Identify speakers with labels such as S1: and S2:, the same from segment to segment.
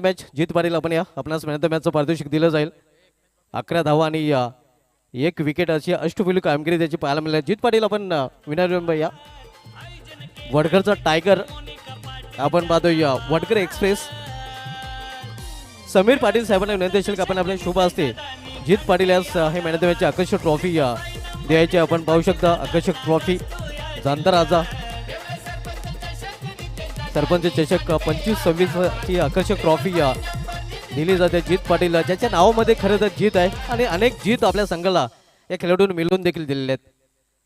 S1: Match जीत पाटील आपण या आपणास मॅन ऑफ द मॅचचं पारितोषिक दिलं जाईल. 11 धावा आणि 1 विकेट अशी अष्टपैलू कामगिरी त्याची पाहायला मिळाली. जीत पाटील आपण विनर या वडकरचा टायगर आपण पाहतोय. वडकर एक्सप्रेस समीर पाटील साहेबांना विनंती असेल की आपण आपल्या शुभ असते जीत पाटील यास हे मॅन ऑफ द मॅचची आकर्षक ट्रॉफी द्यायची. आपण पाहू शकता आकर्षक ट्रॉफी जाणता राजा सरपंच चषक 25-26 ची आकर्षक ट्रॉफी दिली जाते जीत पाटील ज्याच्या नावामध्ये खरं तर जीत आहे आणि अनेक जीत आपल्या संघाला या खेळाडूंनी मिळवून देखील दिलेले आहेत.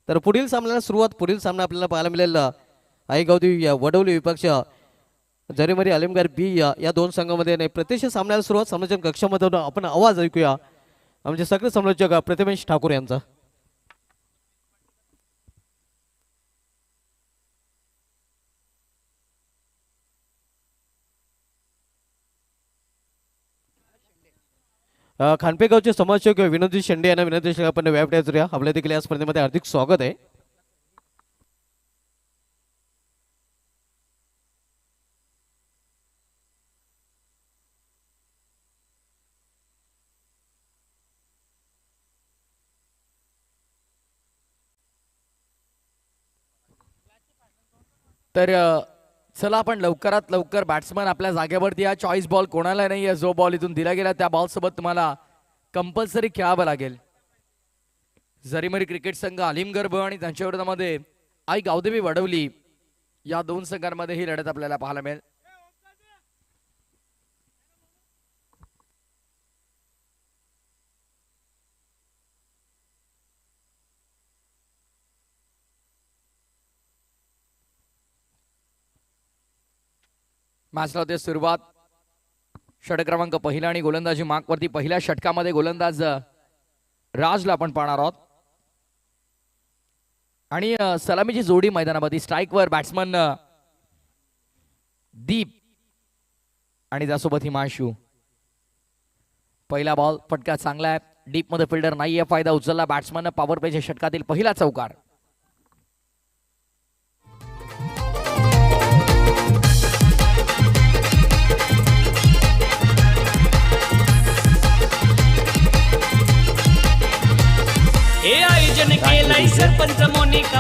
S1: तर पुढील सामन्याला पुढील सामना आपल्याला पाहायला मिळेल आईगावदेवी वडवली विपक्ष जरीमरी आलिमगार बी या दोन संघामध्ये नाही. प्रत्यक्ष सामन्याला सुरुवात समालोचन कक्षामधून आपण आवाज ऐकूया आमचे सगळे समालोचक प्रतिमेश ठाकूर यांचा. खानपेगावचे समालोचक विनोदी शेंडे यांना विनंती आपण व्यापड्या आपल्या देखील या स्पर्धेमध्ये हार्दिक स्वागत आहे.
S2: तर चला आपण लवकरात लवकर बॅट्समन आपल्या जागेवरती या. चॉईस बॉल कोणाला नाही आहे. जो बॉल इथून दिला गेला त्या बॉल सोबत तुम्हाला कंपल्सरी खेळावं लागेल. जरीमरी क्रिकेट संघ आलिमगढ़ ब आणि त्यांच्या विरोधामध्ये आई गावदेवी वडवली या दोन संघांमध्ये ही लढत आपल्याला पाहायला मिळेल. मॅचला होते सुरुवात. षटक क्रमांक पहिला आणि गोलंदाजी मार्कवरती पहिल्या षटकामध्ये गोलंदाज राजला आपण पाहणार आहोत आणि सलामीची जोडी मैदानामध्ये स्ट्राईकवर बॅट्समन दीप आणि त्यासोबत हिमांशू. पहिला बॉल फटका चांगला आहे. डीप मध्ये फिल्डर नाहीये. फायदा उचलला बॅट्समन पॉवर प्लेच्या षटकातील पहिला चौकार.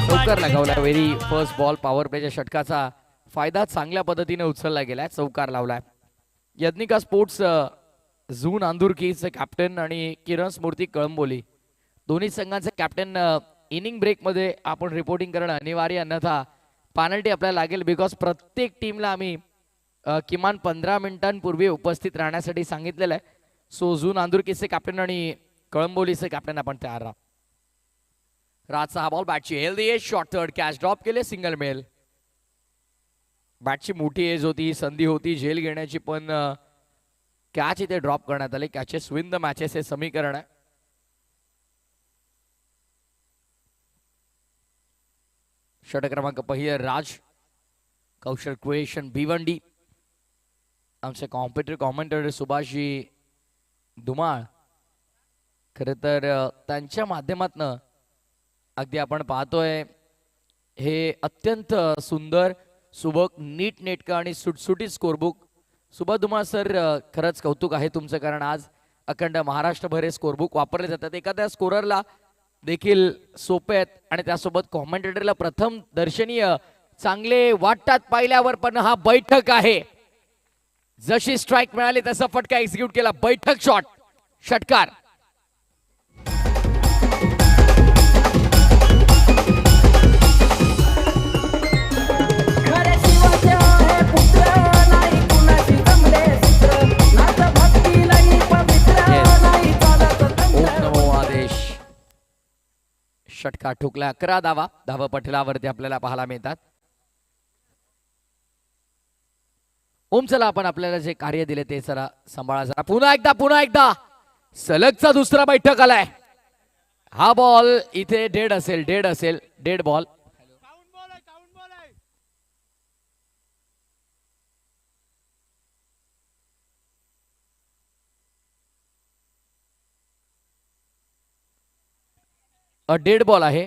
S2: चौकार लगावला. व्हेरी फर्स्ट बॉल पॉवर प्लेच्या षटकाचा फायदा चांगल्या पद्धतीने उचलला गेलाय. चौकार लावलाय. यज्ञिका स्पोर्ट्स झून आंदुरकीचे कॅप्टन आणि किरण स्मृती कळंबोली दोन्ही संघांचे कॅप्टन इनिंग ब्रेक मध्ये आपण रिपोर्टिंग करणं अनिवार्य, अन्यथा पेनल्टी आपल्याला लागेल. बिकॉज प्रत्येक टीमला आम्ही किमान 15 मिनिटांपूर्वी उपस्थित राहण्यासाठी सांगितलेलं आहे. सो झून आंदुरकीचे कॅप्टन आणि कळंबोलीचे कॅप्टन आपण तयार राहा. राजचा हा बॉल बॅटची healthy edge short third catch drop केले. सिंगल मेल. बॅटची मोठी एज होती. संधी होती झेल घेण्याची पण कॅच इथे ड्रॉप करण्यात आले. कॅचेस विन द मॅचेस हे समीकरण आहे. षटक क्रमांक पहिला राज कौशल क्रिएशन भिवंडी. आमचे कॉमेंटेटर सुभाषजी धुमाळ खरं तर त्यांच्या माध्यमातून अगदी आपण पाहतोय हे अत्यंत सुंदर सुबक नीट नेटका आणि सुटसुटीत स्कोरबुक. सुभाष धुमाळ सर खरंच कौतुक आहे तुमचं, कारण आज अखंड महाराष्ट्रभर हे स्कोरबुक वापरले जातात. एखाद्या स्कोररला देखील सोपे आहेत आणि त्यासोबत कॉमेंटेटरला प्रथम दर्शनीय चांगले वाटतात पाहिल्यावर. पण हा बैठक आहे. जशी स्ट्राईक मिळाली तसा फटका एक्झिक्यूट केला. बैठक शॉट षटकार. षटकार ठोकला. 11 धावा पटलावरती आपल्याला पाहायला मिळतात. ओम चला आपण आपल्याला जे कार्य दिले ते जरा सांभाळा. जरा पुन्हा एकदा सलगचा दुसरा बैठक आलाय. हा बॉल इथे डेड असेल. Dead ball. डेड बॉल आहे.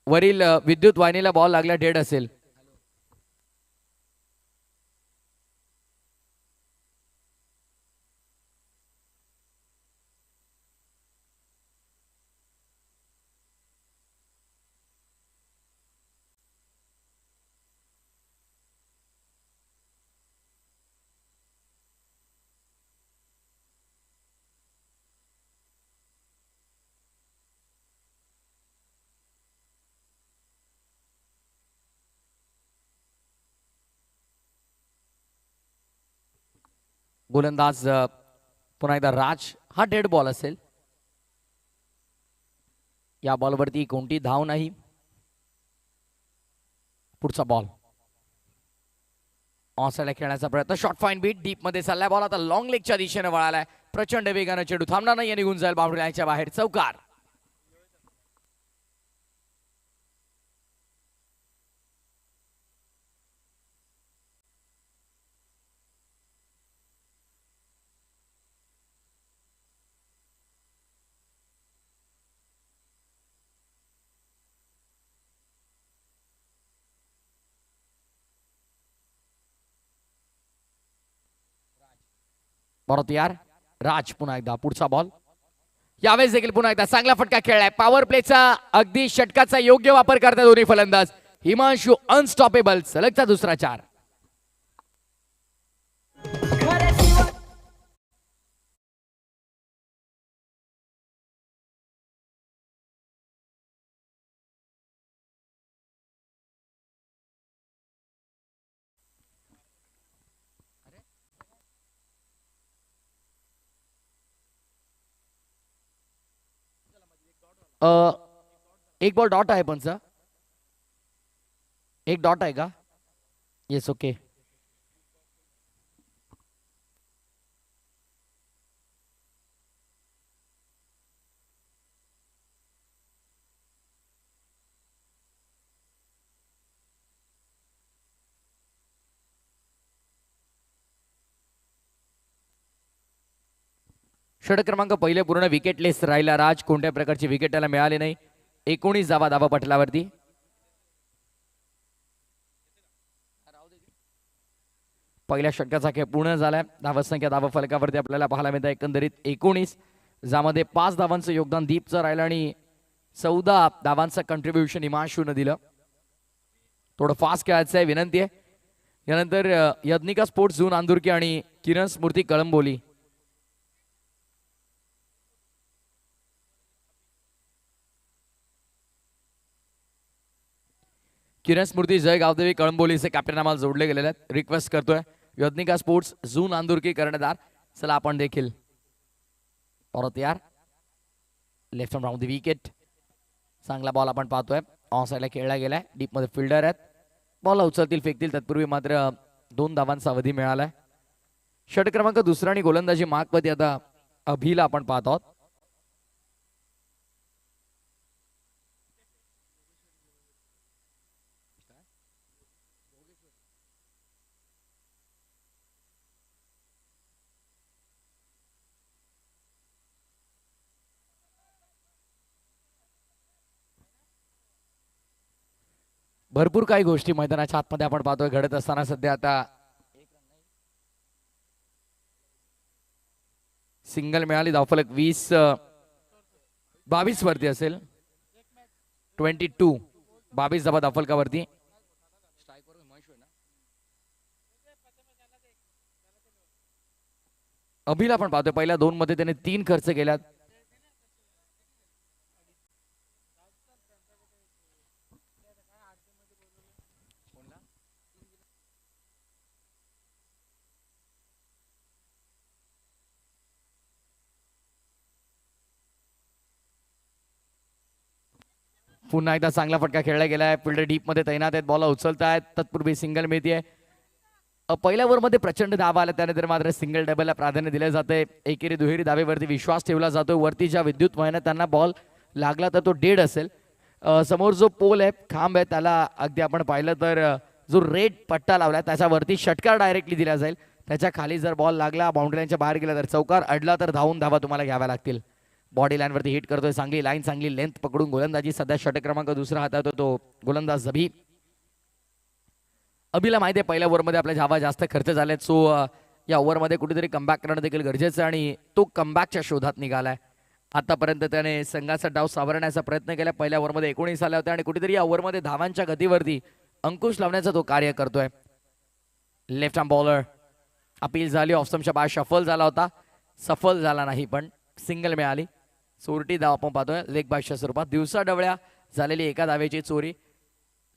S2: वरील विद्युत वाहिनीला बॉल लागला. डेड असेल. गोलंदाज पुन्हा एकदा राज. हा डेड बॉल असेल. या बॉलवरती कोणती धाव नाही. पुढचा बॉल ऑनसाइडला खेळण्याचा प्रयत्न. शॉर्ट फाईन बीट डीप मध्ये चाललाय बॉल. आता लॉंग लेगच्या दिशेने वळालाय. प्रचंड वेगानं चेंडू थांबणार नाही. निघून जाईल बाउंड्री लाईनच्या बाहेर. चौकार. परत यार राज. पुन्हा एकदा पुढचा बॉल. यावेळेस देखील पुन्हा एकदा चांगला फटका खेळलाय. पॉवर प्लेचा अगदी षटकाचा योग्य वापर करतात दोन्ही फलंदाज. हिमांशू अनस्टॉपेबल. सलगचा दुसरा 4. एक बॉल डॉट आहे पण सर. एक डॉट आहे का? Yes okay. षटक क्रमांक पहिले पूर्ण विकेटलेस राहिला राज. कोणत्या प्रकारची विकेट त्याला मिळाली नाही. 19 धावा पटलावरती. पहिल्या षटकाचा खेळ पूर्ण झालाय. धावसंख्या धावा फलकावरती आपल्याला पाहायला मिळतं एकंदरीत 19, ज्यामध्ये 5 धावांचं योगदान दीपचं राहिलं आणि 14 धावांचं कंट्रीब्युशन हिमांशूनं दिलं. थोडं फास्ट खेळायचं आहे विनंती आहे. यानंतर यज्ञिका स्पोर्ट्स झोन आंदुरकी आणि किरण स्मृती कळंबोली. किरण स्मृती जय गावदेवी कळंबोलीचे कॅप्टन आम्हाला जोडले गेलेले आहेत. रिक्वेस्ट करतोय यज्ञिका स्पोर्ट्स झोन आंदुरकी कर्णधार. चला आपण देखील परत यार. Left hand round the wicket. चांगला बॉल आपण पाहतोय. ऑन साइडला खेळला गेलाय. डीप मध्ये फिल्डर आहेत. बॉल उचलतील फेकतील तत्पूर्वी मात्र 2 धावांचा अवधी मिळालाय. षटक क्रमांक दुसरा आणि गोलंदाजी मार्कमध्ये आता अभिला आपण पाहत आहोत. भरपूर काही गोष्टी मैदानाच्या आतमध्ये आपण पाहतोय घडत असताना. सध्या आता सिंगल मिळाली. धावफलक 22 वरती असेल. 22 धावा धावफलकावरती. अभिला आपण पाहतोय पहिल्या 2 मध्ये त्याने 3 खर्च केल्यात. पुन्हा एकदा चांगला फटका खेळला गेलाय. फिल्डर डीप मध्ये तैनात आहेत. बॉल उचलतायत. तत्पूर्वी सिंगल मिळतीये. पहिल्या ओव्हरमध्ये प्रचंड धावा आल्या. त्यानंतर मात्र सिंगल डबलला प्राधान्य दिले जाते. एकेरी दुहेरी धावेवरती विश्वास ठेवला जातो. वरती ज्या विद्युत वाहिन्या त्यांना बॉल लागला तर तो डेड असेल. समोर जो पोल आहे खांब आहे त्याला अगदी आपण पाहिलं तर जो रेड पट्टा लावला त्याच्यावरती षटकार डायरेक्टली दिला जाईल. त्याच्या खाली जर बॉल लागला बाउंड्री लाईनच्या बाहेर गेला तर चौकार. अडला तर धावून धावा तुम्हाला घ्याव्या लागतील. बॉडी लाईन वरती हिट करतोय. चांगली लाईन चांगली लेंथ पकडून गोलंदाजी सध्या षटक क्रमांक दुसरा हातात तो गोलंदाज झबी. अभिला माहिती आहे पहिल्या ओव्हरमध्ये आपल्या धावा जास्त खर्च झालेत. सो या ओव्हरमध्ये कुठेतरी कमबॅक करणं देखील गरजेचं आहे आणि तो कमबॅकच्या शोधात निघालाय. आतापर्यंत त्याने संघाचा डाव सावरण्याचा प्रयत्न केला. पहिल्या ओव्हरमध्ये 19 आल्या होत्या आणि कुठेतरी या ओव्हरमध्ये धावांच्या गतीवरती अंकुश लावण्याचा तो कार्य करतोय. Left arm bowler. अपील झाली. ऑफस्टंपच्या बाहेर शफल झाला होता. सफल झाला नाही पण सिंगल मिळाली. चोरटी धाव आपण पाहतोय लेग बायच्या स्वरूपात. दिवसा डवळ्या झालेली एका धावेची चोरी.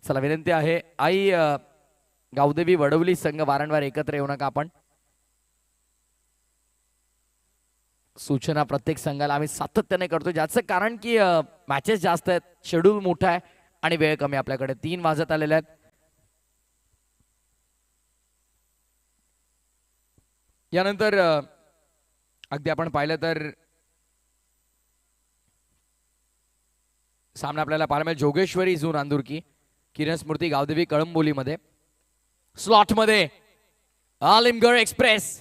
S2: चला विनंती आहे आई गावदेवी वडवली संघ वारंवार एकत्र येऊ नका आपण. सूचना प्रत्येक संघाला आम्ही सातत्याने करतो, ज्याचं कारण की मॅचेस जास्त आहेत, शेड्यूल मोठा आहे आणि वेळ कमी आपल्याकडे. 3 वाजत आलेले आहेत. यानंतर अगदी आपण पाहिलं तर सामना आपल्याला पाहायला मिळेल जोगेश्वरी झून अंदुरकी, किरण स्मृती गावदेवी कळंबोलीमध्ये. स्लॉटमध्ये आलिमगड एक्सप्रेस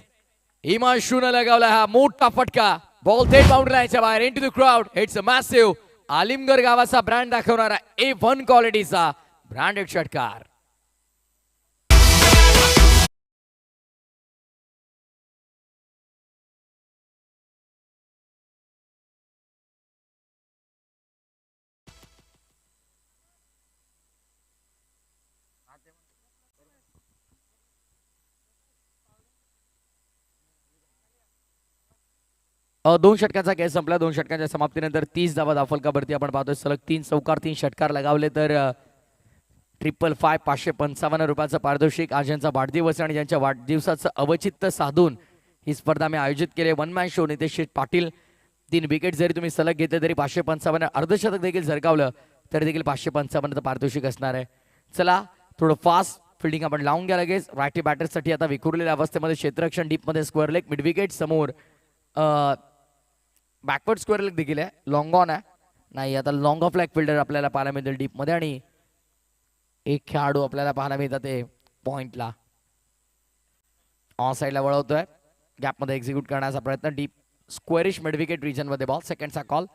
S2: हिमांशूनं लगावला हा मोठा फटका. बॉल थेट बाउंड्री लाईनच्या बाहेर into the crowd. It's a massive Alimgad गावाचा ब्रँड दाखवणारा A1 क्वालिटीचा ब्रँडेड षटकार. दोन षटकांचा खेळ संपला. 2 षटकांच्या समाप्तीनंतर 30 धावा धावफलकावरती आपण पाहतोय. सलग 3 चौकार 3 षटकार लगावले तर 555 555 रुपयाचं पारितोषिक. आज यांचा वाढदिवस आणि ज्यांच्या वाढदिवसाचं अवचित्त साधून ही स्पर्धा आम्ही आयोजित केली. 1 man show. Nitesh Patil 3 wicket जरी तुम्ही सलग घेतले तरी 555 अर्धशतक देखील झळकावलं तरी देखील 555 पारितोषिक असणार आहे. चला थोडं फास्ट फिल्डिंग आपण लावून घ्या लगेच. रायटी बॅटर्ससाठी आता विखुरलेल्या अवस्थेमध्ये क्षेत्ररक्षण डीपमध्ये स्क्वेअर लेग, मिड विकेट समोर बॅकवर्ड स्क्वेअर लेग देखील आहे. लॉंग ऑन आहे नाही, आता लॉंग ऑफ लेग फिल्डर आपल्याला पाहायला मिळतील डीपमध्ये आणि एक खेळाडू आपल्याला पाहायला मिळतात ते पॉइंटला ऑन साईडला वळवतोय. गॅपमध्ये एक्झिक्यूट करण्याचा प्रयत्न. डीप स्क्वेअरिश मिड विकेट रिजनमध्ये बॉल. सेकंडचा कॉल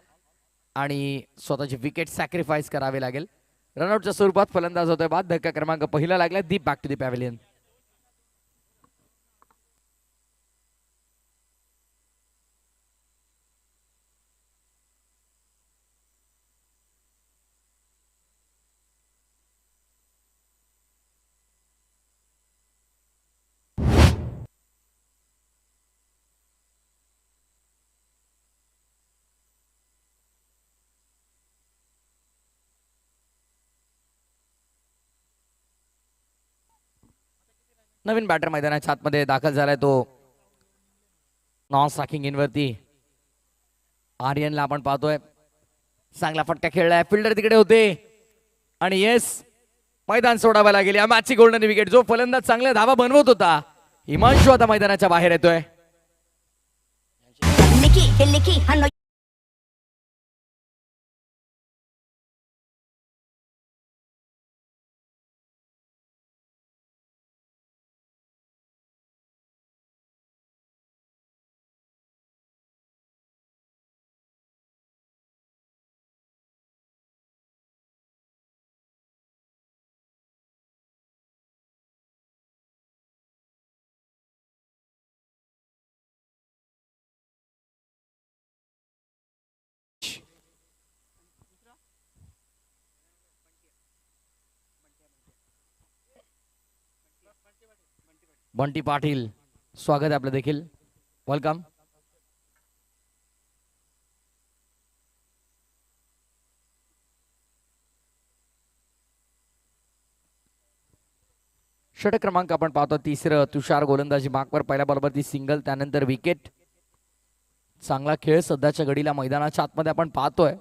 S2: आणि स्वतःची विकेट सॅक्रिफाईस करावी लागेल. रनआउटच्या स्वरूपात फलंदाज होतोय बाद. धक्का क्रमांक पहिला लागला. Deep back to the pavilion. नवीन बॅटर मैदानाच्या आतमध्ये दाखल झालाय तो नॉन स्ट्रायकिंग इनवरती आर्यनला आपण पाहतोय. चांगला फटका खेळलाय. फिल्डर तिकडे होते आणि येस मैदान सोडावं लागेल. या मॅचची गोल्डन विकेट. जो फलंदाज चांगल्या धावा बनवत होता हिमांशू आता मैदानाच्या बाहेर येतोय. बंटी पाटील स्वागत आहे आपलं देखील. वेलकम. षटक क्रमांक आपण पाहतो तिसरं. तुषार गोलंदाजी मार्कवर. पहिल्या बॉलवरती सिंगल, त्यानंतर विकेट. चांगला खेळ सध्याच्या घडीला मैदानाच्या आतमध्ये आपण पाहतोय.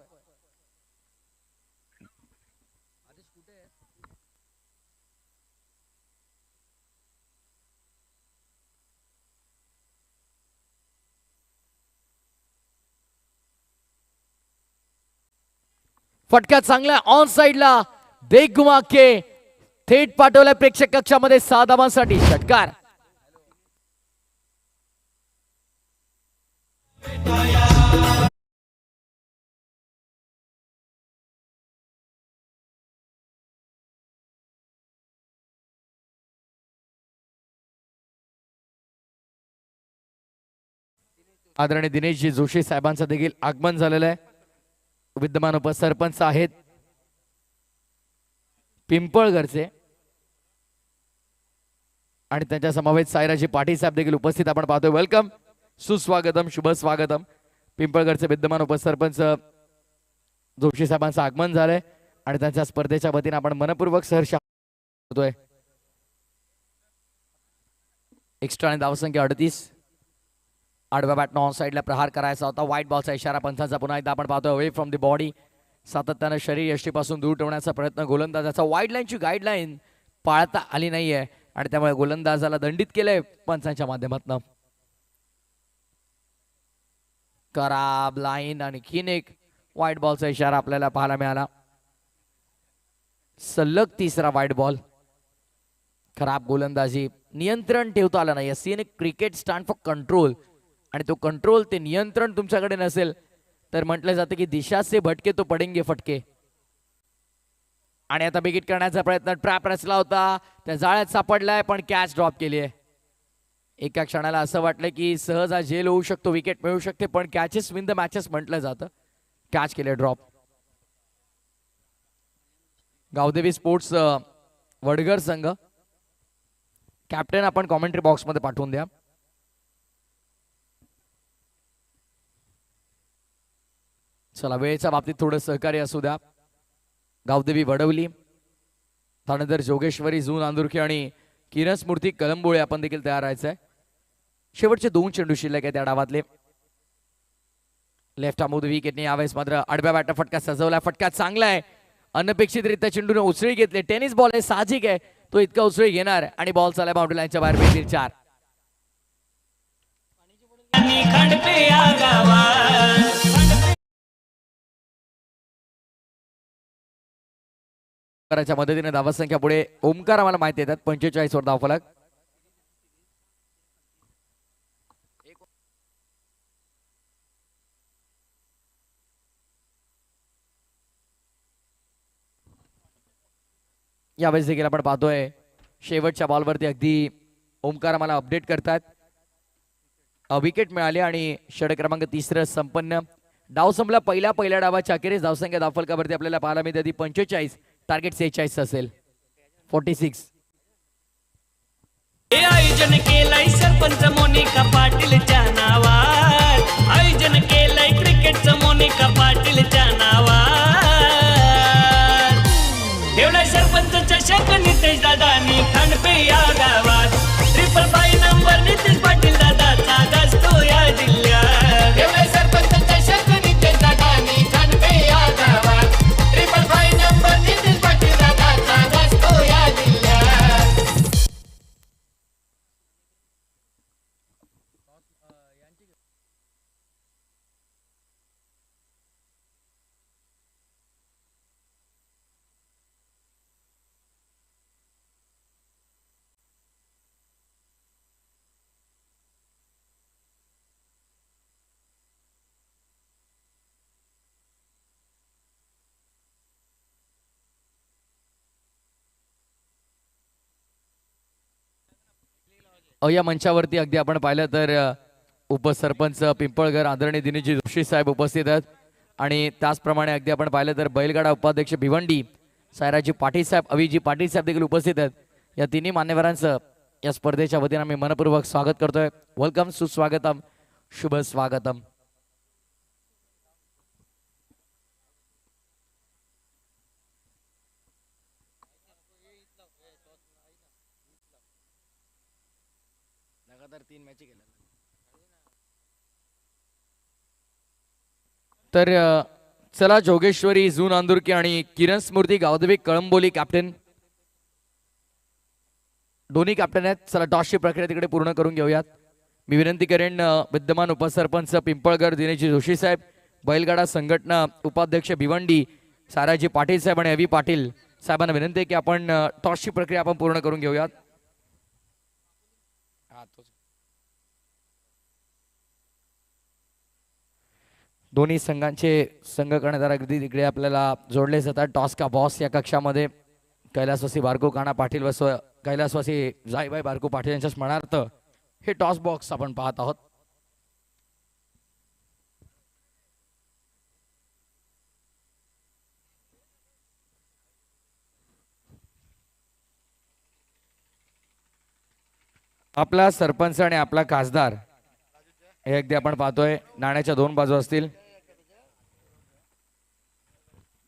S2: फटका चांगला ऑन साइडला. देख घुमा के थेट पाठवल्या प्रेक्षक कक्षामध्ये 6 धावांसाठी. षटकार. आदरणीय दिनेशजी जोशी साहेबांचं देखील आगमन झालेलं आहे. विद्यमान उपसरपंच आहेत पिंपळगरचे आणि त्यांच्या समवेत सायराजी पाटील साहेब देखील उपस्थित आपण पाहतोय. वेलकम, सुस्वागतम, शुभ स्वागतम. पिंपळगरचे विद्यमान उपसरपंच जोशी साहेबांचं आगमन झालंय आणि त्यांच्या स्पर्धेच्या वतीने आपण मनपूर्वक सहर्ष करतोय. एक्स्ट्रा आणि धावसंख्या 38. आडव्या बॅटनं ऑन साईडला प्रहार करायचा होता. व्हाईट बॉलचा इशारा पंचांचा पुन्हा एकदा आपण पाहतोय. अवे फ्रॉम द बॉडी, सातत्यानं शरीर यष्टीपासून दूर ठेवण्याचा प्रयत्न गोलंदाजाचा. वाईड लाईनची गाईडलाईन पाळता आली नाहीये आणि त्यामुळे गोलंदाजाला दंडित केलंय पंचांच्या माध्यमातून. खराब लाईन आणि आणखीन एक व्हाईट बॉलचा इशारा आपल्याला पाहायला मिळाला. सलग तिसरा व्हाईट बॉल. खराब गोलंदाजी, नियंत्रण ठेवता आलं नाही. C in cricket stand for control, आणि तो कंट्रोल, ते नियंत्रण तुमच्याकडे नसेल तर म्हटलं जातं की दिशा से भटके तो पडेंगे फटके. आणि आता बिगिट करण्याचा प्रयत्न, ट्रॅप रचला होता, त्या जाळ्यात सापडलाय पण कॅच ड्रॉप केली आहे. एका क्षणाला असं वाटलं की सहज हा झेल होऊ शकतो, विकेट मिळू शकते, पण कॅचेस विन द मॅचेस म्हटलं जातं. कॅच केले, ड्रॉप. गावदेवी स्पोर्ट्स वडगर संघ कॅप्टन आपण कॉमेंट्री बॉक्स मध्ये पाठवून द्या. चला, वेळेच्या बाबतीत थोडं सहकार्य असू द्या. गावदेवी वडवली, त्यानंतर जोगेश्वरी झून आंदुरकी आणि किरण स्मृती कलंबोळे आपण देखील तयार राहायचंय. शेवटचे 2 चेंडू शिल्लक आहे त्या डावातले. लेफ्ट आमोद विकेटने यावेळेस मात्र आडव्या बॅटनं फटका सजवलाय. फटका चांगला आहे, अनपेक्षितरित्या चेंडूने उसळी घेतली. टेनिस बॉल आहे, साहजिक आहे तो इतका उसळी घेणार, आणि बॉल चालला बाउंड्री लाईनच्या बाहेर. बेतील 4. च्या मदतीने धावसंख्या पुढे ओमकार आम्हाला माहिती येतात 45 वर धावफलक. यावेळेस देखील आपण पाहतोय शेवटच्या बॉलवरती अगदी ओमकार आम्हाला अपडेट करतात. विकेट मिळाली आणि षटक क्रमांक 3 संपन्न. डाव संपला. पहिल्या डावाच्या अखेरीस धावसंख्या धावफलकावरती आपल्याला पाहायला मिळते ती 45, टार्गेट 46 असेल. 46.
S3: आयोजन केलंय सरपंच मोनिका पाटीलच्या नावार. आयोजन केलंय क्रिकेटचं मोनिका पाटीलच्या नावार. ठेवलाय सरपंच चषक नितेश दादानी खांडपे या गावात. 555 नंबर नितेश पाटील दादाचा गाजतो या जिल्ह्यात. ठेवलाय सरपंच चषक नितेश दादानी खांडपे या गावात. 555 नंबर नितेश पाटील दादाचा गाजतो या जिल्ह्यात.
S2: या मंचावरती अगदी आपण पाहिलं तर उपसरपंच पिंपळगर आदरणीय दिनेशजी जोशी साहेब उपस्थित आहेत, आणि त्याचप्रमाणे अगदी आपण पाहिलं तर बैलगाडा उपाध्यक्ष भिवंडी सायराजी पाटील साहेब, अविजी पाटील साहेब देखील उपस्थित आहेत. या तिन्ही मान्यवरांचं या स्पर्धेच्या वतीने आम्ही मनपूर्वक स्वागत करतोय. वेलकम, सुस्वागतम, शुभ स्वागतम. तर चला, जोगेश्वरी झून आंदुरकी आणि किरण स्मृती गावदेवी कळंबोली कॅप्टन, दोन्ही कॅप्टन आहेत. चला, टॉसची प्रक्रिया तिकडे पूर्ण करून घेऊयात. मी विनंती करेन विद्यमान उपसरपंच पिंपळगर दिनेशजी जोशी साहेब, बैलगाडा संघटना उपाध्यक्ष भिवंडी साराजी पाटील साहेब आणि अवी पाटील साहेबांना विनंती आहे की आपण टॉसची प्रक्रिया आपण पूर्ण करून घेऊयात. दोन्ही संघांचे संघ कर्णधार अगदी तिकडे आपल्याला जोडले जातात. टॉस का बॉस या कक्षामध्ये कैलासवासी बारको काना पाटील व कैलासवासी जाईबाई बारको पाटील यांच्या स्मरणार्थ हे टॉस बॉक्स आपण पाहत आहोत. आपला सरपंच आणि आपला खासदार हे अगदी आपण पाहतोय नाण्याच्या 2 बाजू असतील.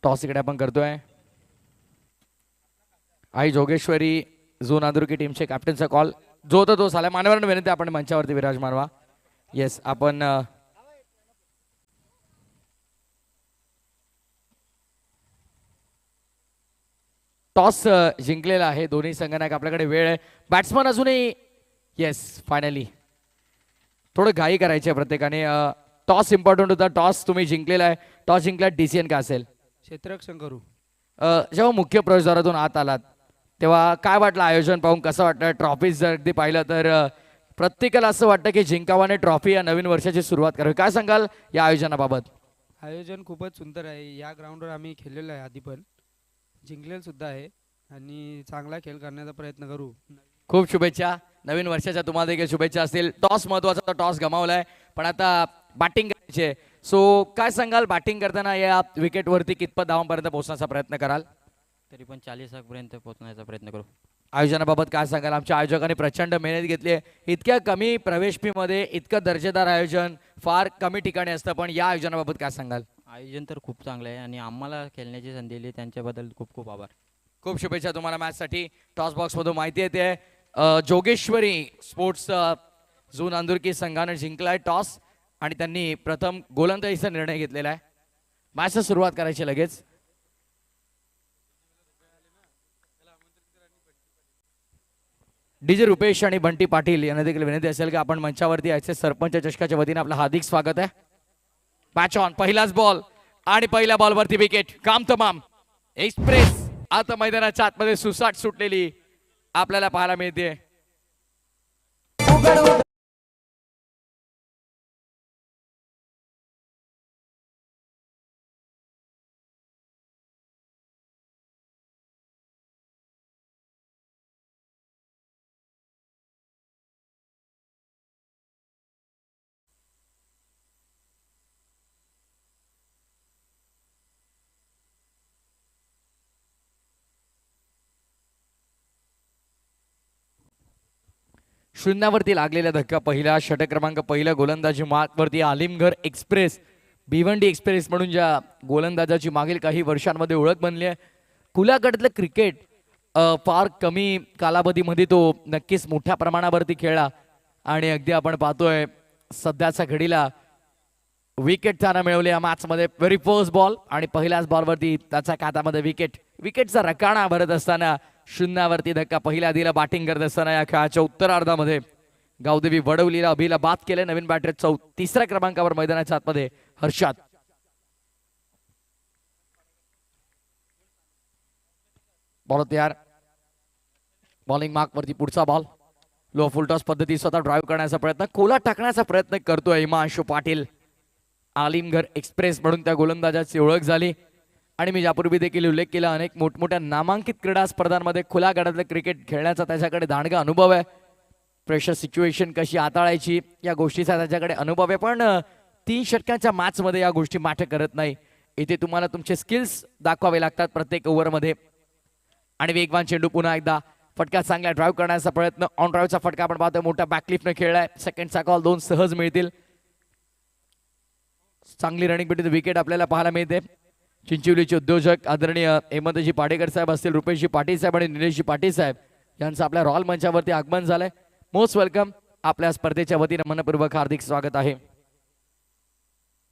S2: टॉस इकडे आपण करतोय. आई जोगेश्वरी झोन आंदुरकी टीमचे कॅप्टनचा कॉल जो होता तो झाला. मान्यवरांना विनंती आपण मंचावरती विराजमान व्हा. येस आपण टॉस जिंकलेला आहे. दोन्ही संघनायक आपल्याकडे वेळ आहे. बॅट्समन अजूनही येस फायनली थोडं घाई करायची आहे प्रत्येकाने. टॉस इम्पॉर्टंट होता. टॉस तुम्ही जिंकलेला आहे. टॉस जिंकला डिसिजन काय असेल?
S4: क्षेत्ररक्षण करू.
S2: जेव्हा मुख्य प्रवेशद्वारातून आत आलात तेव्हा काय वाटलं? आयोजन पाहून कसं वाटलं? ट्रॉफीज जर अगदी पाहिलं तर प्रत्येकाला असं वाटतं की जिंकावाने ट्रॉफी या नवीन वर्षाची सुरुवात करावी. काय सांगाल या आयोजनाबाबत?
S4: आयोजन खूपच सुंदर आहे. या ग्राउंडवर आम्ही खेळलेलो आहे आधी पण, जिंकलेलं सुद्धा आहे आणि चांगला खेळ करण्याचा प्रयत्न करू.
S2: खूप शुभेच्छा. नवीन वर्षाच्या तुम्हाला देखील शुभेच्छा असतील. टॉस महत्वाचा, टॉस गमावलाय पण आता बॅटिंग करायची आहे. सो काय सांगाल बॅटिंग करताना या विकेटवरती कितपत धावांपर्यंत पोहोचण्याचा प्रयत्न कराल?
S5: तरी पण 40 पर्यंत पोहोचण्याचा प्रयत्न करू.
S2: आयोजनाबाबत काय सांगाल? आमच्या आयोजकांनी प्रचंड मेहनत घेतली आहे. इतक्या कमी प्रवेश फी मध्ये इतकं दर्जेदार आयोजन फार कमी ठिकाणी असतं, पण या आयोजनाबाबत काय सांगाल?
S5: आयोजन तर खूप चांगलं आहे आणि आम्हाला खेळण्याची संधी दिली त्यांच्याबद्दल खूप खूप आभार.
S2: खूप शुभेच्छा तुम्हाला मॅचसाठी. टॉस बॉक्स मधून माहिती येते जोगेश्वरी स्पोर्ट्स झून अंदुरकी संघाने जिंकलाय टॉस आणि त्यांनी प्रथम गोलंदाजीचा निर्णय घेतलेला आहे. मॅचला सुरुवात करायची लगेच. डीजे रुपेश आणि बंटी पाटील यांना देखील विनंती असेल की आपण मंचावरती यायचे. सरपंच चषकाच्या वतीने आपलं हार्दिक स्वागत आहे. Match on. पहिलाच बॉल आणि पहिल्या बॉलवरती विकेट. काम तमाम. एक्सप्रेस आता मैदानाच्या आतमध्ये सुसाट सुटलेली आपल्याला पाहायला मिळते. शून्यावरती लागलेला धक्का पहिला. षटक क्रमांक पहिला गोलंदाजी मार्कवरती आलिमघर एक्सप्रेस भिवंडी एक्सप्रेस म्हणून ज्या गोलंदाजाची मागील काही वर्षांमध्ये ओळख बनली आहे. खुल्यागटातलं क्रिकेट फार कमी कालावधीमध्ये तो नक्कीच मोठ्या प्रमाणावरती खेळला आणि अगदी आपण पाहतोय सध्याच्या घडीला विकेट त्यानं मिळवली या मॅचमध्ये. व्हेरी फर्स्ट बॉल आणि पहिल्याच बॉलवरती त्याच्या खात्यामध्ये विकेट. विकेटचा रकाना भरत असताना शून्यावरती धक्का पहिला दिला. बॅटिंग करत असताना या खेळाच्या उत्तरार्धामध्ये गावदेवी वडवलीला अभिला बाद केले. नवीन बॅटर तिसऱ्या क्रमांकावर मैदानाच्या आतमध्ये हर्षात. बॉल तयार. बॉलिंग मार्क वरती पुढचा बॉल. लो फुल टॉस पद्धती स्वतः ड्राईव्ह करण्याचा प्रयत्न, कोला टाकण्याचा प्रयत्न करतोय हिमांशु पाटील. आलिमघर एक्सप्रेस म्हणून त्या गोलंदाजाची ओळख झाली आणि मी यापूर्वी देखील उल्लेख केला अनेक मोठमोठ्या नामांकित क्रीडा स्पर्धांमध्ये खुल्या गटातलं क्रिकेट खेळण्याचा त्याच्याकडे दांडगा अनुभव आहे. प्रेशर सिच्युएशन कशी हाताळायची या गोष्टीचा त्याच्याकडे अनुभव आहे. पण 3 षटकांच्या मॅचमध्ये या गोष्टी मॅटर करत नाही. इथे तुम्हाला तुमचे स्किल्स दाखवावे लागतात प्रत्येक ओव्हरमध्ये. आणि वेगवान चेंडू पुन्हा एकदा फटका चांगला ड्राईव्ह करण्याचा प्रयत्न. ऑन ड्राईव्हचा फटका आपण पाहतोय मोठ्या बॅकलिफ्टने खेळलाय. सेकंडचा कॉल 2 सहज मिळतील. चांगली रनिंग भेटते. विकेट आपल्याला पाहायला मिळते. चिंचवलीचे उद्योजक आदरणीय हेमंतजी पाडेकर साहेब असतील, रुपेशजी पाटील साहेब आणि निलेशजी पाटील साहेब यांचं आपल्या रॉयल मंचावरती आगमन झालंय. Most welcome. आपल्या स्पर्धेच्या वतीने मनपूर्वक हार्दिक स्वागत आहे.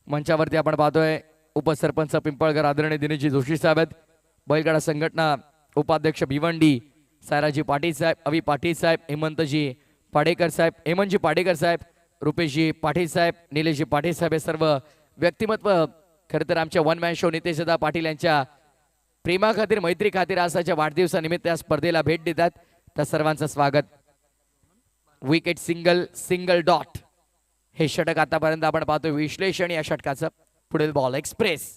S2: मंचावरती आपण पाहतोय उपसरपंच पिंपळकर आदरणीय दिनेशजी जोशी साहेब आहेत. बैलगाडा संघटना उपाध्यक्ष भिवंडी सायराजी पाटील साहेब, अवी पाटील साहेब, हेमंतजी पाडेकर साहेब, हेमंतजी पाडेकर साहेब, रुपेशजी पाटील साहेब, निलेशजी पाटील साहेब हे सर्व व्यक्तिमत्व खरं तर आमच्या वन मॅन शो नितेशदा पाटील यांच्या प्रेमा खातीर मैत्री खातीर आसाच्या वाढदिवसानिमित्त या स्पर्धेला भेट देतात. त्या सर्वांचं स्वागत. विकेट सिंगल डॉट हे षटक आतापर्यंत आपण पाहतोय. विश्लेषण या षटकाचं. पुढील ball express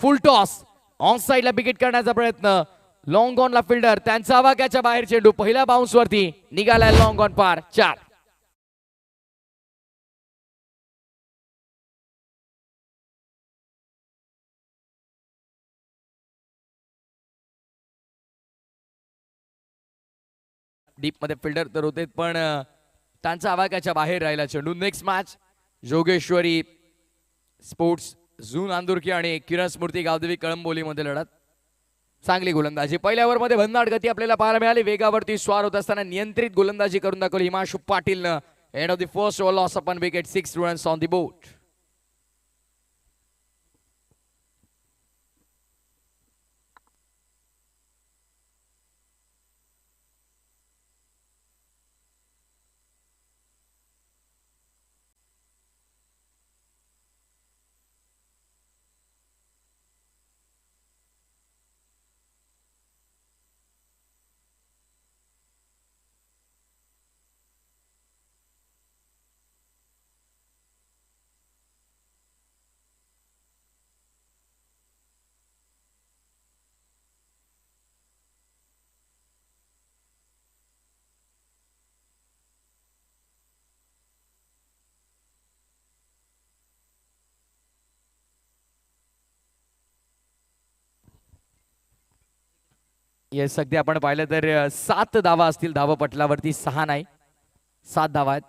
S2: full toss on साइडला विकेट करण्याचा प्रयत्न. लॉंग ऑनला फिल्डर त्यांचा आवाक्याच्या बाहेर चेंडू पहिल्या बाउन्स वरती निघाला. Long on par 4. डीप मध्ये फिल्डर तर होते पण त्यांचा आवाक्याच्या बाहेर राहिला चेंडू. नेक्स्ट मॅच जोगेश्वरी स्पोर्ट्स झून आंदुरकी आणि किरण स्मृती गावदेवी कळंबोली मध्ये लढत. चांगली गोलंदाजी. पहिल्या ओव्हर मध्ये भन्नाट गती आपल्याला पाहायला मिळाली. वेगावरती स्वार होत असताना नियंत्रित गोलंदाजी करून दाखवली Himanshu पाटीलनं. End of the first over, loss of 1 wicket, 6 runs on the board. Yes, अगदी आपण पाहिलं तर 7 धावा असतील धावपटलावरती, 6 नाही, 7 धावा आहेत.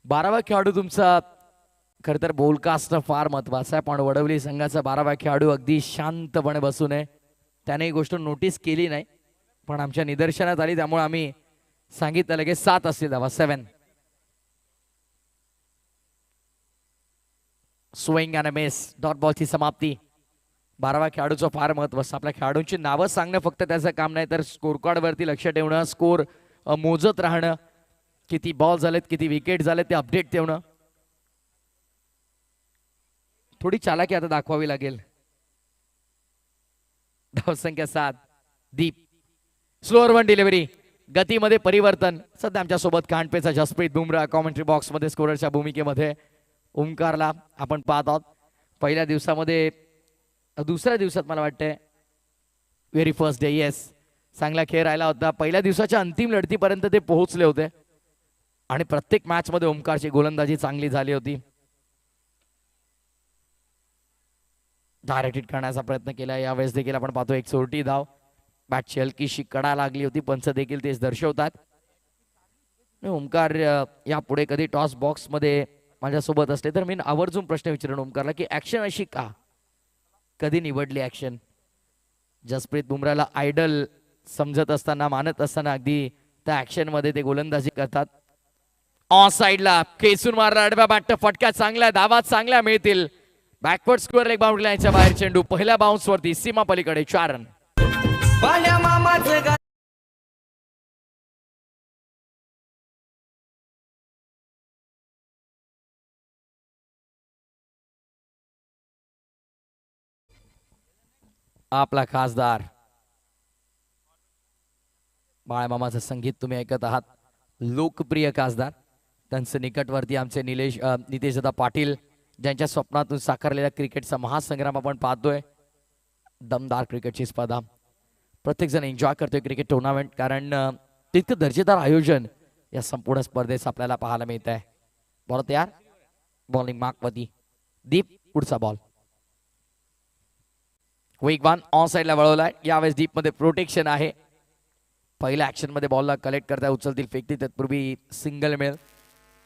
S2: 12वा खेळाडू तुमचा खर तर बोलकास्ट फार महत्वाचा आहे, पण वडवली संघाचा 12वा खेळाडू अगदी शांतपणे बसून आहे. त्याने ही गोष्ट नोटीस केली नाही, पण आमच्या निदर्शनात आली, त्यामुळे आम्ही सांगितलं लगेच 7 असतील धावा. 7. स्विंग अँड मिस, डॉट बॉलची समाप्ती. 12वा खेळाडूचं फार महत्व असतं. आपल्या खेळाडूंची नावं सांगणं फक्त त्याचं काम नाही, तर स्कोर कार्डवरती लक्ष ठेवणं, स्कोर मोजत राहणं, किती बॉल झालेत, किती विकेट झालेत ते अपडेट ठेवणं. थोडी चालाकी आता दाखवावी लागेल. धावसंख्या 7. दीप, स्लोअर वन डिलिव्हरी, गतीमध्ये परिवर्तन. सध्या आमच्या सोबत कांडपेचा जसप्रीत बुमराह कॉमेंट्री बॉक्स मध्ये स्कोररच्या भूमिकेमध्ये. ओमकारला आपण पाहत आहोत. पहिल्या दिवसामध्ये, दुसऱ्या दिवसात मला वाटतंय, व्हेरी फर्स्ट डे, येस, चांगला खेळ राहिला होता. पहिल्या दिवसाच्या अंतिम लढतीपर्यंत ते पोहोचले होते आणि प्रत्येक मॅच मध्ये ओमकारची गोलंदाजी चांगली झाली होती. डायरेक्ट हिट करण्याचा प्रयत्न केला. यावेळेस देखील आपण पाहतो एक चोरटी धाव. बॅटची हलकीशी कडा लागली होती, पंच देखील तेच दर्शवतात. ओमकार यापुढे कधी टॉस बॉक्स मध्ये माझ्यासोबत असले तर मी आवर्जून प्रश्न विचारेन ओमकारला की ऍक्शन अशी का, कधी निवडली ऍक्शन? जसप्रीत बुमराहला आयडल समजत असताना, मानत असताना अगदी त्या ऍक्शन मध्ये ते गोलंदाजी करतात. ऑन साइडला खेचून मारला आडव्या बॅट, फटका चांगला, धावा चांगल्या मिळतील. बॅकवर्ड स्क्वेअर लेग बाउंड्री लाईनच्या बाहेर चेंडू पहिल्या बाउन्स वरती, सीमा पलीकडे 4 रन. आपला खासदार बाळमामाचं संगीत तुम्ही ऐकत आहात. लोकप्रिय खासदार, त्यांचं निकटवर्ती आमचे नितेशदा पाटील, ज्यांच्या स्वप्नातून साकारलेल्या क्रिकेटचा महासंग्राम आपण पाहतोय. दमदार क्रिकेटची स्पर्धा, प्रत्येक जण एन्जॉय करतोय क्रिकेट टुर्नामेंट, कारण तितकं दर्जेदार आयोजन या संपूर्ण स्पर्धेत आपल्याला पाहायला मिळत आहे. बॉल तयार, बॉलिंग मार्कवरती दीप, पुढचा बॉल वेगवान ऑन साइडला वळवलाय. यावेळेस डीप मध्ये प्रोटेक्शन आहे. पहिल्या ऍक्शन मध्ये बॉलला कलेक्ट करता, उचलतील, फेकतील, तत्पूर्वी सिंगल मिळेल.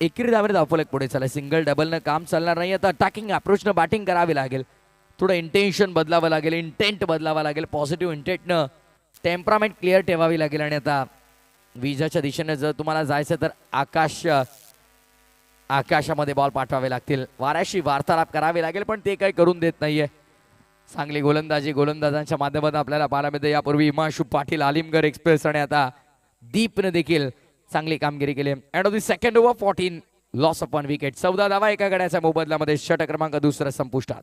S2: एकेरी धावेने धावफलक पुढे चालला. सिंगल डबलनं काम चालणार नाही. आता अटॅकिंग अप्रोचनं बॅटिंग करावी लागेल. थोडं इंटेन्शन बदलावं लागेल, इंटेंट बदलावा लागेल. पॉझिटिव्ह इंटेंटनं टेम्परामेंट क्लिअर ठेवावी लागेल. आणि आता विजाच्या दिशेने जर तुम्हाला जायचं तर आकाशामध्ये बॉल पाठवावे लागतील. वाऱ्याशी वार्तालाप करावे लागेल, पण ते काही करून देत नाहीये. चांगली गोलंदाजी गोलंदाजांच्या माध्यमातून आपल्याला पाहायला मिळते. यापूर्वी हिमांशु पाटील, आलिमगड एक्सप्रेस आणि आता दीपने देखील चांगली कामगिरी केली. End of the second over 14, loss of 1 wicket. 14 धावा एका गड्याच्या मोबदल्यामध्ये. षटक क्रमांक 2 संपुष्टात.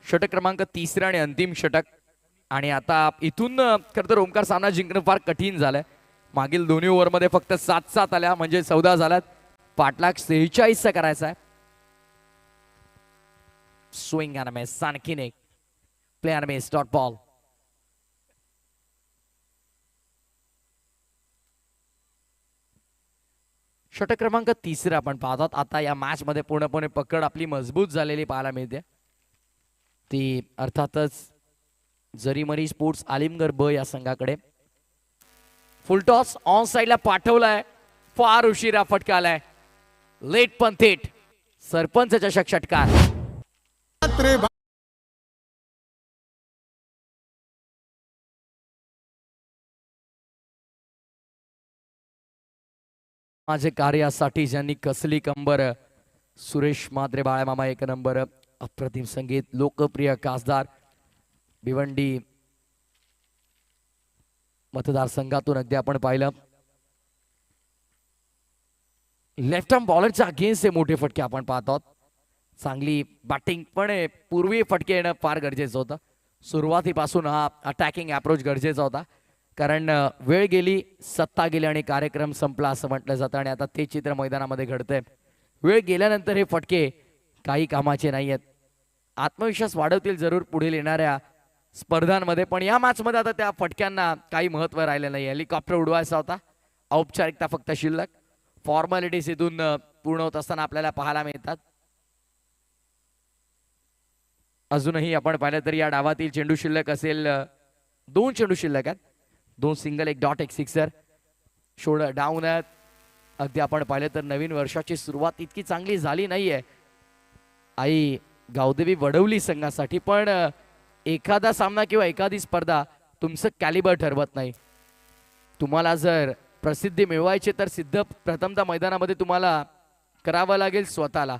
S2: षटक क्रमांक 3 आणि अंतिम षटक. आणि आता इथून खरं तर ओमकार सामना जिंकणं फार कठीण झालंय. मागील दोन्ही ओव्हरमध्ये फक्त 7-7 आल्या, म्हणजे 14 झाल्यात. पाठलाग 46चा करायचा आहे. Swing and miss. आणखीन एक play and miss. Dot ball. षटक क्रमांक 3 आपण पाहतात. आता या मॅच मध्ये पूर्णपणे पकड आपली मजबूत झालेली पाहायला मिळते. ती अर्थातच जरीमरी स्पोर्ट्स आलिमगड ब या संघाकडे. फुलटॉस ऑन साइडला पाठवलाय. फार उशिरा फटका आलाय. लेट पण थेट सरपंच चषक षटकार. माझे कार्यासाठी ज्यांनी कसली कंबर. सुरेश मात्रे बाळामामा 1 नंबर. अप्रतिम संगीत. लोकप्रिय खासदार भिवंडी मतदारसंघातून अगदी आपण पाहिलं. लेफ्ट आर्म बॉलरच्या अगेन्स्ट हे मोठे फटके आपण पाहतो. चांगली बॅटिंग पण पूर्वी फटके येणं फार गरजेचं होतं. सुरुवातीपासून हा अटॅकिंग अप्रोच गरजेचा होता. कारण वेळ गेली, सत्ता गेली आणि कार्यक्रम संपला असं म्हटलं जातं. आणि आता ते चित्र मैदानामध्ये घडतंय. वेळ गेल्यानंतर हे फटके काही कामाचे नाही आहेत. आत्मविश्वास वाढवतील जरूर पुढील येणाऱ्या स्पर्धांमध्ये, पण या मॅचमध्ये आता त्या फटक्यांना काही महत्त्व राहिलं नाही. हेलिकॉप्टर उडवायचा होता. औपचारिकता फक्त शिल्लक. फॉर्मॅलिटीज इथून पूर्ण होत असताना आपल्याला पाहायला मिळतात. अजूनही आपण पाहिलं तर या डावातील चेंडू शिल्लक असेल 2 चेंडू शिल्लक आहेत. 2 single, 1 dot, 1 sixer. Shoulder down आहेत. अगदी आपण पाहिलं तर नवीन वर्षाची सुरुवात इतकी चांगली झाली नाहीये आई गावदेवी वडवली संघासाठी. पण एखादा सामना किंवा एखादी स्पर्धा तुमचं कॅलिबर ठरवत नाही. तुम्हाला जर प्रसिद्धी मिळवायची तर सिद्ध प्रथमतः मैदानामध्ये तुम्हाला करावं लागेल स्वतःला.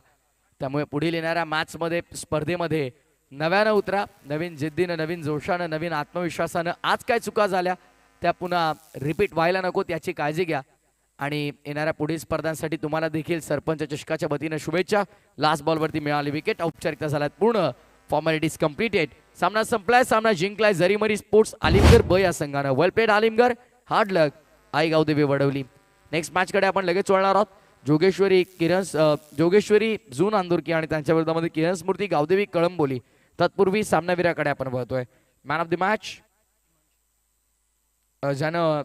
S2: त्यामुळे पुढील येणाऱ्या मॅचमध्ये स्पर्धेमध्ये नव्यानं उतरा. नवीन जिद्दीनं, नवीन जोशानं, नवीन आत्मविश्वासानं. आज काय चुका झाल्या त्या पुन्हा रिपीट व्हायला नको याची काळजी घ्या. आणि येणाऱ्या पुढील स्पर्धांसाठी तुम्हाला देखील सरपंच चषकाच्या वतीनं शुभेच्छा. लास्ट बॉलवरती मिळाली विकेट. औपचारिकता झाल्यात पूर्ण. Formalities completed. सामना संपलाय. सामना जिंकलाय जरीमरी स्पोर्ट्स आलिमगड ब या संघानं. Well played Alimgad. Hard luck Aai Gavdevi Vadavali. Next match कडे आपण लगेच वळणार आहोत. जोगेश्वरी जून अंदुरकी आणि त्यांच्या विरोधामध्ये किरण स्मृती गावदेवी कळंबोली. तत्पूर्वी सामनावीराकडे आपण बघतोय. मॅन ऑफ द मॅच ज्यानं